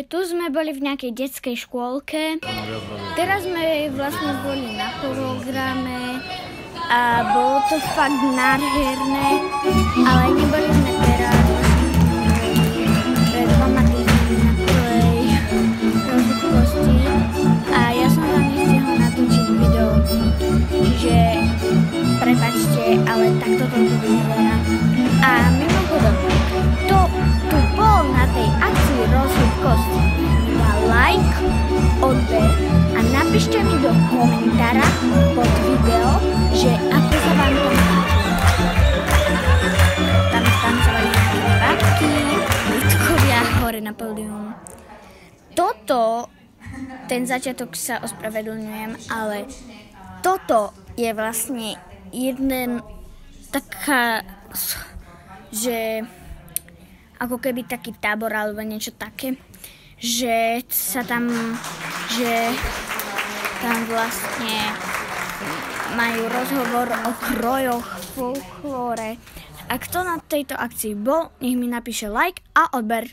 tu sme boli v nejakej detskej škôlke. Teraz sme vlastne boli na programe a bolo to fakt nádherné, ale neboli sme teraz pred 2 týždňami na prvej rozhodkosti a ja som vám nestihol natočiť video, čiže prepáčte, ale takto to tu vyzerá. A mimochodom, kto tu bol na tej akcii rozhodkosti, dá like, odber a napíšte mi do komentára pod video, že ako sa vám to páči. Tam tancovali nejaké babky, ľudkovia hore na pódium. Toto, ten začiatok sa ospravedlňujem, ale toto je vlastne jeden taká, že ako keby taký tábor alebo niečo také, že tam vlastne majú rozhovor o krojoch, folklóre. A kto na tejto akcii bol, nech mi napíše like a odber.